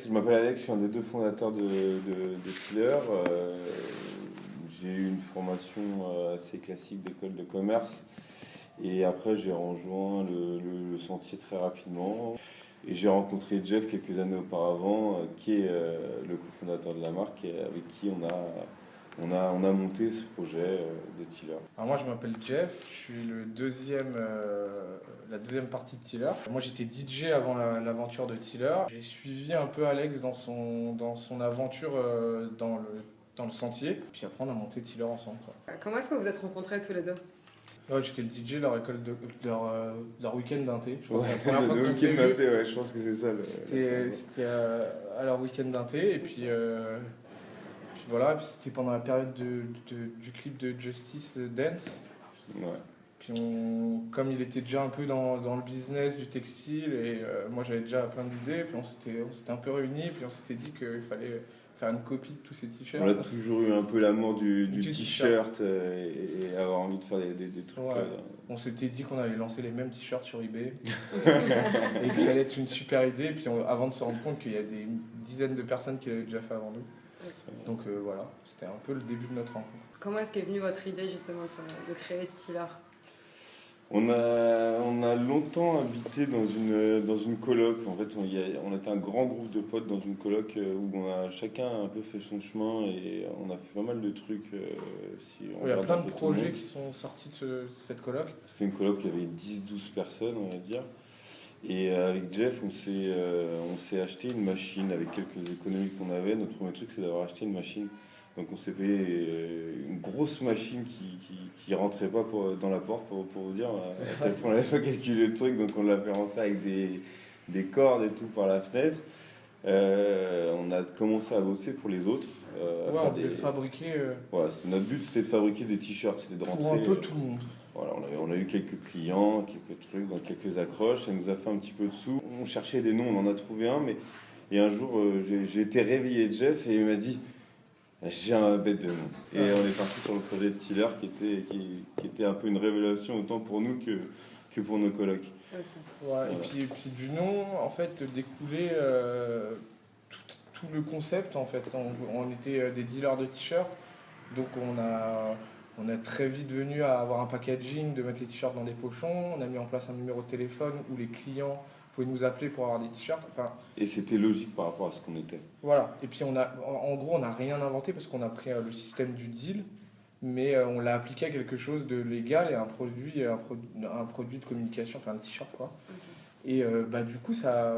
Je m'appelle Alex, je suis un des deux fondateurs de Tiller. J'ai eu une formation assez classique d'école de commerce et après j'ai rejoint le sentier très rapidement. Et j'ai rencontré Jeff quelques années auparavant, qui est le cofondateur de la marque et avec qui on a monté ce projet de Tiller. Alors moi je m'appelle Jeff, je suis la deuxième partie de Tiller. Moi j'étais DJ avant l'aventure de Tiller. J'ai suivi un peu Alex dans son aventure dans le sentier. Puis après on a monté Tiller ensemble, quoi. Comment est-ce que vous vous êtes rencontrés tous les deux? Ouais, j'étais le DJ de leur week-end d'inté. Je pense Ouais, que c'est la première fois le qu'on s'est week-end vu. d'inté, ouais, je pense que c'est ça. C'était à leur week-end d'inté. Et puis voilà, et puis c'était pendant la période du clip de Justice Dance. Ouais. Puis comme il était déjà un peu dans le business du textile et moi j'avais déjà plein d'idées, puis on s'était un peu réunis, puis on s'était dit qu'il fallait faire une copie de tous ces t-shirts. On a toujours eu un peu l'amour du Du t-shirt et avoir envie de faire des trucs. Ouais. On s'était dit qu'on allait lancer les mêmes t-shirts sur eBay et que ça allait être une super idée, puis avant de se rendre compte qu'il y a des dizaines de personnes qui l'avaient déjà fait avant nous. Donc voilà, c'était un peu le début de notre rencontre. Comment est-ce qu'est venue votre idée justement de créer Tiller? On a longtemps habité dans une coloc. En fait, on était un grand groupe de potes dans une coloc où on a chacun un peu fait son chemin et on a fait pas mal de trucs. Il y a plein de projets qui sont sortis de cette coloc. C'est une coloc où il y avait 10-12 personnes, on va dire. Et avec Jeff, on s'est acheté une machine avec quelques économies qu'on avait. Notre premier truc, c'est d'avoir acheté une machine. Donc on s'est payé une grosse machine qui rentrait pas dans la porte pour vous dire à quel point on n'avait pas calculé le truc. Donc on l'a fait rentrer avec des cordes et tout par la fenêtre. On a commencé à bosser pour les autres. On voulait fabriquer. Voilà, notre but c'était de fabriquer des t-shirts, c'était de rentrer. Pour un peu tout le monde. Voilà, on a eu quelques clients, quelques trucs, quelques accroches, ça nous a fait un petit peu de sous. On cherchait des noms, on en a trouvé un, et un jour j'ai été réveillé de Jeff et il m'a dit j'ai un bête de nom. Et on est parti sur le projet de Tiller qui était un peu une révélation autant pour nous que pour nos colocs. Okay. Ouais, voilà. Et puis du nom, en fait, découlait tout le concept. En fait, on était des dealers de t-shirts, donc on a très vite venu à avoir un packaging, de mettre les t-shirts dans des pochons. On a mis en place un numéro de téléphone où les clients pouvaient nous appeler pour avoir des t-shirts. Enfin, et c'était logique par rapport à ce qu'on était. Voilà. Et puis en gros, on n'a rien inventé parce qu'on a pris le système du deal, mais on l'a appliqué à quelque chose de légal et un produit de communication, enfin un t-shirt quoi. Okay. Et du coup,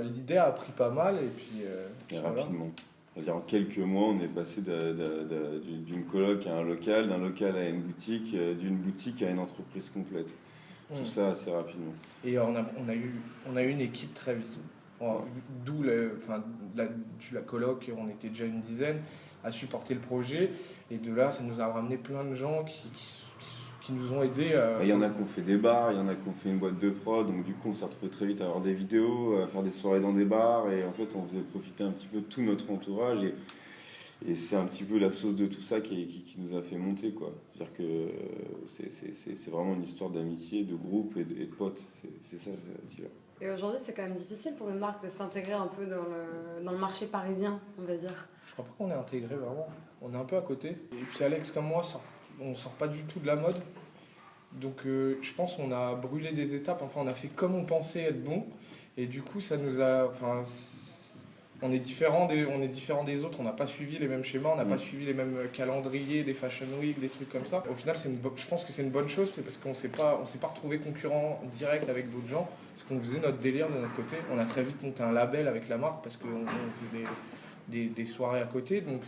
l'idée a pris pas mal et puis. Et rapidement. C'est-à-dire en quelques mois, on est passé d'une coloc à un local, d'un local à une boutique, d'une boutique à une entreprise complète. Tout ça assez rapidement. Et on a eu une équipe très vite. D'où la coloc, on était déjà une dizaine à supporter le projet. Et de là, ça nous a ramené plein de gens qui nous ont aidés. Il y en a qui ont fait des bars, il y en a qui ont fait une boîte de prod. Donc du coup, on s'est retrouvé très vite à avoir des vidéos, à faire des soirées dans des bars. Et en fait, on faisait profiter un petit peu de tout notre entourage. Et c'est un petit peu la sauce de tout ça qui nous a fait monter, quoi. C'est-à-dire que c'est vraiment une histoire d'amitié, de groupe et de potes. C'est ça, Tiller. Et aujourd'hui, c'est quand même difficile pour une marque de s'intégrer un peu dans le marché parisien, on va dire. Je crois pas qu'on est intégré vraiment. On est un peu à côté. Et puis Alex comme moi, on sort pas du tout de la mode. Donc je pense qu'on a brûlé des étapes. Enfin, on a fait comme on pensait être bon. Et du coup, ça nous a... Enfin, on est différent des autres, on n'a pas suivi les mêmes schémas, on n'a pas suivi les mêmes calendriers, des fashion week, des trucs comme ça. Au final, je pense que c'est une bonne chose, parce qu'on s'est pas retrouvé concurrent direct avec d'autres gens, parce qu'on faisait notre délire de notre côté. On a très vite monté un label avec la marque, parce qu'on faisait des soirées à côté. Donc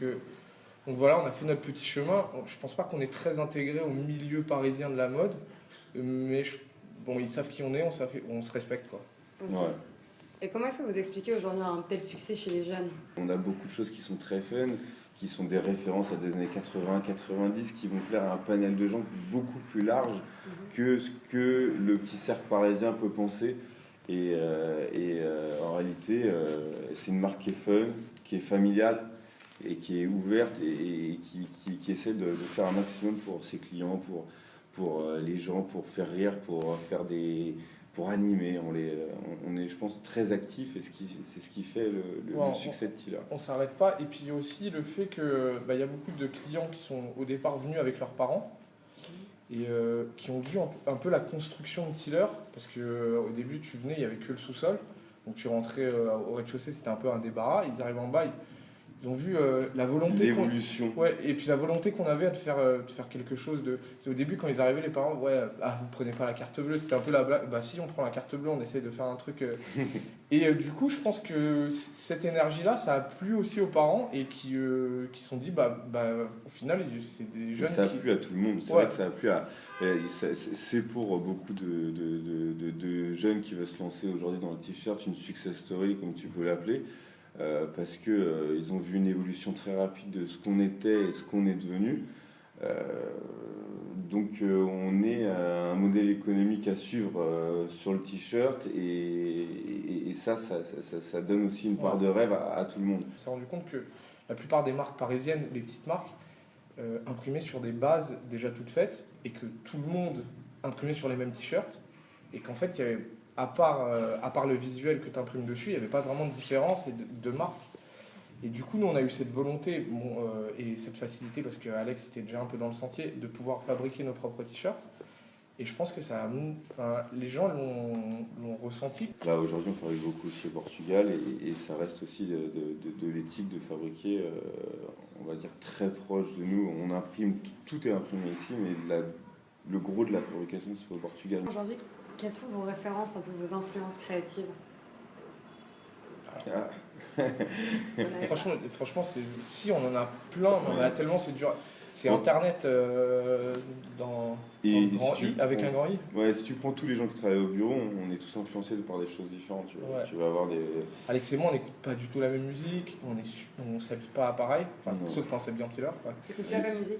voilà, on a fait notre petit chemin. Je pense pas qu'on est très intégré au milieu parisien de la mode, mais ils savent qui on est, on se respecte, quoi. Okay. Ouais. Et comment est-ce que vous expliquez aujourd'hui un tel succès chez les jeunes? On a beaucoup de choses qui sont très fun, qui sont des références à des années 80-90, qui vont plaire à un panel de gens beaucoup plus large que ce que le petit cercle parisien peut penser. Et en réalité, c'est une marque qui est fun, qui est familiale et qui est ouverte et qui essaie de faire un maximum pour ses clients, pour les gens, pour faire rire, pour faire pour animer. On est, je pense, très actifs et c'est ce qui fait le succès de Tiller. On s'arrête pas. Et puis il y a aussi le fait que il y a beaucoup de clients qui sont au départ venus avec leurs parents et qui ont vu un peu la construction de Tiller, parce que au début tu venais, il n'y avait que le sous-sol, donc tu rentrais au rez-de-chaussée, c'était un peu un débarras. Ils arrivent en bas, ils ont vu la volonté l'évolution. Ouais, et puis la volonté qu'on avait de faire quelque chose de. Au début, quand ils arrivaient, les parents, ouais, vous prenez pas la carte bleue, c'était un peu la blague. Bah si, on prend la carte bleue, on essaie de faire un truc. Et du coup, je pense que cette énergie-là, ça a plu aussi aux parents et qui se sont dit, au final, c'est des jeunes ça a plu à tout le monde. C'est vrai que ça a plu à. C'est pour beaucoup de jeunes qui veulent se lancer aujourd'hui dans le t-shirt une success story, comme tu peux l'appeler. Parce qu'ils ont vu une évolution très rapide de ce qu'on était et ce qu'on est devenu. Donc on est un modèle économique à suivre sur le t-shirt et ça donne aussi une part de rêve à tout le monde. On s'est rendu compte que la plupart des marques parisiennes, les petites marques, imprimaient sur des bases déjà toutes faites et que tout le monde imprimait sur les mêmes t-shirts et qu'en fait il y avait à part le visuel que tu imprimes dessus, il n'y avait pas vraiment de différence et de marque. Et du coup, nous, on a eu cette volonté et cette facilité, parce qu'Alex était déjà un peu dans le sentier, de pouvoir fabriquer nos propres t-shirts. Et je pense que les gens l'ont ressenti. Là, aujourd'hui, on fabrique beaucoup aussi au Portugal et ça reste aussi de l'éthique de fabriquer, on va dire, très proche de nous. On imprime, tout est imprimé ici, mais le gros de la fabrication se fait au Portugal. Aujourd'hui, quelles sont vos références, un peu vos influences créatives? Franchement, si on en a plein, mais on en a tellement, c'est dur. C'est Internet dans grand I, avec un grand I. Ouais, si tu prends tous les gens qui travaillent au bureau, on est tous influencés par des choses différentes. Tu vas avoir des. Alex et moi, on n'écoute pas du tout la même musique, on s'habille pas pareil, sauf quand on s'habille en Tiller. Tu écoutes la même musique?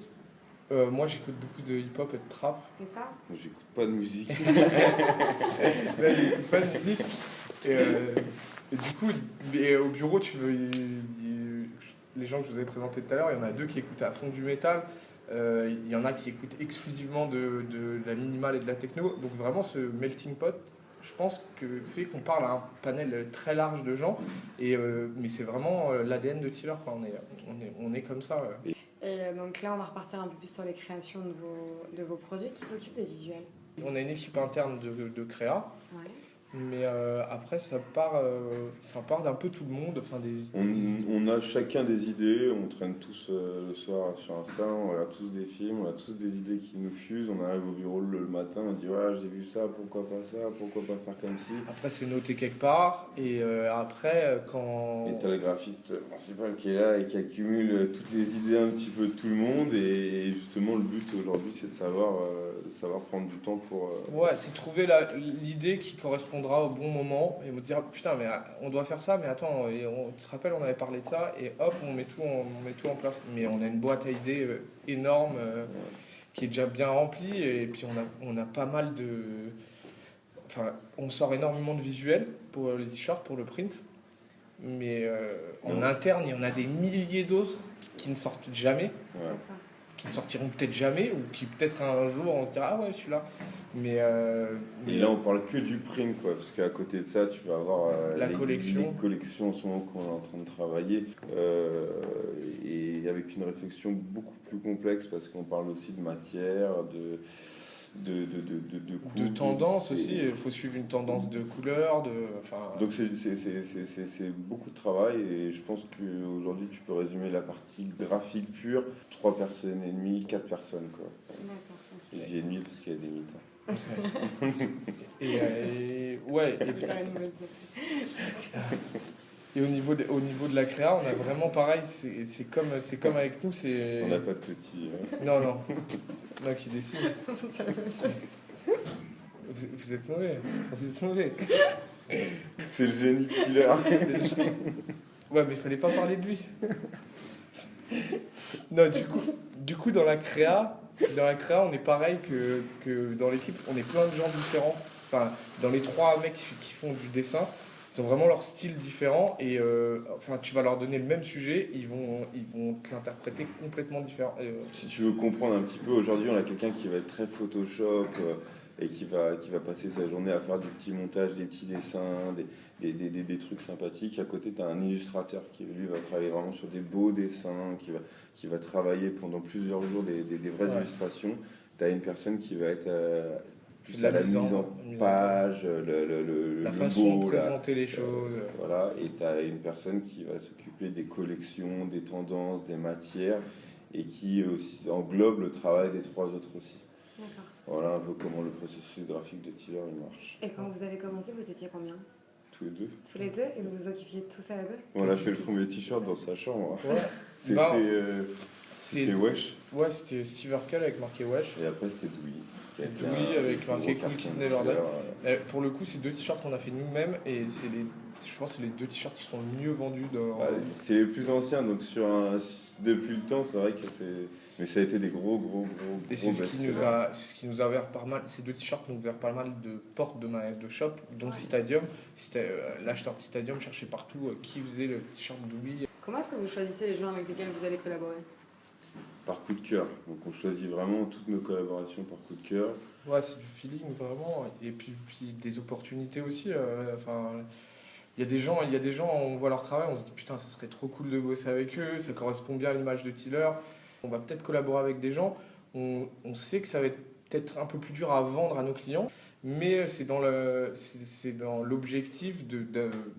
Moi, j'écoute beaucoup de hip-hop et de trap. Et toi? Moi, j'écoute pas de musique. Là, j'écoute pas de musique. Et du coup, au bureau, les gens que je vous avais présentés tout à l'heure, il y en a deux qui écoutent à fond du métal. Il y en a qui écoutent exclusivement de la minimale et de la techno. Donc vraiment, ce melting pot, je pense que fait qu'on parle à un panel très large de gens. Mais c'est vraiment l'ADN de Tiller. On est comme ça. Et donc là, on va repartir un peu plus sur les créations de vos produits. Qui s'occupe des visuels? On a une équipe interne de créa. Ouais. Mais après, ça part d'un peu tout le monde. On a chacun des idées, on traîne tous le soir sur Insta, on regarde tous des films, on a tous des idées qui nous fusent. On arrive au bureau le matin, on dit ouais, j'ai vu ça, pourquoi pas ça, pourquoi pas faire comme ci. Après, c'est noté quelque part. Et après, quand. Et t'as le graphiste principal qui est là et qui accumule toutes les idées un petit peu de tout le monde. Et justement, le but aujourd'hui, c'est de savoir prendre du temps pour. Ouais, c'est trouver l'idée qui correspondra au bon moment et me dire putain, mais on doit faire ça, mais attends, tu te rappelles, on avait parlé de ça, et hop, on met tout en place. Mais on a une boîte à idées énorme qui est déjà bien remplie, et puis on a pas mal de. Enfin, on sort énormément de visuels pour les t-shirts, pour le print. Mais en interne, il y en a des milliers d'autres qui ne sortent jamais, qui ne sortiront peut-être jamais, ou qui peut-être un jour on se dira ah ouais, celui-là. Mais et là, on parle que du print, quoi, parce qu'à côté de ça, tu vas avoir la collection. Les collections en ce moment qu'on est en train de travailler, et avec une réflexion beaucoup plus complexe, parce qu'on parle aussi de matière, de tendance aussi, il faut suivre une tendance de couleur. Donc c'est beaucoup de travail, et je pense qu'aujourd'hui tu peux résumer la partie graphique pure, 3 personnes et demie, 4 personnes, quoi. D'accord. Et j'ai demi parce qu'il y a des mythes. Et au niveau de la créa, on a vraiment pareil, c'est comme avec nous, c'est. On n'a pas de petits. Non, qui décide. Vous êtes mauvais. C'est le génie de Tiller. Ouais, mais il fallait pas parler de lui. Non, du coup, dans la créa, on est pareil que dans l'équipe, on est plein de gens différents. Enfin, dans les 3 mecs qui font du dessin, ils ont vraiment leur style différent, et tu vas leur donner le même sujet, ils vont te l'interpréter complètement différent. Si tu veux comprendre un petit peu, aujourd'hui on a quelqu'un qui va être très Photoshop, et qui va passer sa journée à faire du petit montage, des petits dessins, des trucs sympathiques. À côté, tu as un illustrateur qui, lui, va travailler vraiment sur des beaux dessins, qui va travailler pendant plusieurs jours des vraies Ouais. illustrations. Tu as une personne qui va être plus De la à la mise mise en page, page, la le façon beau, de présenter les choses. voilà. Et tu as une personne qui va s'occuper des collections, des tendances, des matières, et qui aussi englobe le travail des trois autres aussi. D'accord. Voilà un peu comment le processus graphique de Tiller il marche. Et quand vous avez commencé, vous étiez combien? Tous les deux. Tous les deux? Et vous vous occupiez de tout ça à deux? On a fait le premier t-shirt dans sa chambre. Ouais. C'était Bah, c'était Wesh. Ouais, c'était Steve Urkel avec marqué Wesh. Et après c'était Douy. qui a été Douy avec gros marqué carton Cool Kid de Never Die. Tiller, Pour le coup, c'est 2 t-shirts qu'on a fait nous-mêmes et je pense que c'est les 2 t-shirts qui sont le mieux vendus. c'est les plus anciens, donc depuis le temps, c'est vrai que c'est. Mais ça a été des gros Et c'est ce best-sellers. qui nous a ouvert pas mal, ces 2 t-shirts nous ont ouvert pas mal de portes de shop, dont Ouais. Citadium. L'acheteur de Citadium cherchait partout qui faisait le t-shirt Douy. Comment est-ce que vous choisissez les gens avec lesquels vous allez collaborer? Par coup de cœur. Donc on choisit vraiment toutes nos collaborations par coup de cœur. Ouais, c'est du feeling vraiment. Et puis des opportunités aussi. Enfin, il y a des gens, on voit leur travail, on se dit putain, ça serait trop cool de bosser avec eux, ça correspond bien à l'image de Tiller. On va peut-être collaborer avec des gens. On sait que ça va être peut-être un peu plus dur à vendre à nos clients, mais c'est dans l'objectif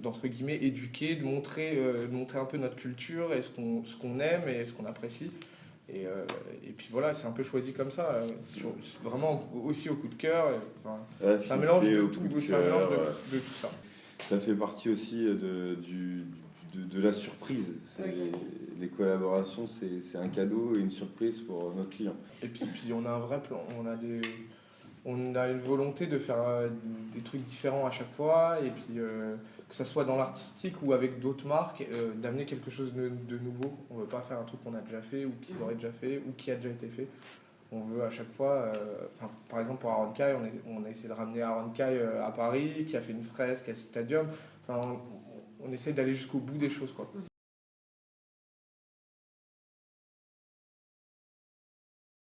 d'entre guillemets éduquer, de montrer un peu notre culture et ce qu'on aime et ce qu'on apprécie. Et puis voilà, c'est un peu choisi comme ça, vraiment aussi au coup de cœur. Enfin, c'est un mélange de tout, de tout ça. Ça fait partie aussi de la surprise. Ok. Les collaborations, c'est un cadeau et une surprise pour nos clients. Et puis on a un vrai plan, on a une volonté de faire des trucs différents à chaque fois, et puis que ça soit dans l'artistique ou avec d'autres marques, d'amener quelque chose de nouveau. On veut pas faire un truc qu'on a déjà fait ou qu'ils auraient déjà fait ou qui a déjà été fait. On veut à chaque fois, par exemple pour Aaron Kai, on a essayé de ramener Aaron Kai à Paris, qui a fait une fresque à Citadium. Enfin, on essaie d'aller jusqu'au bout des choses, quoi.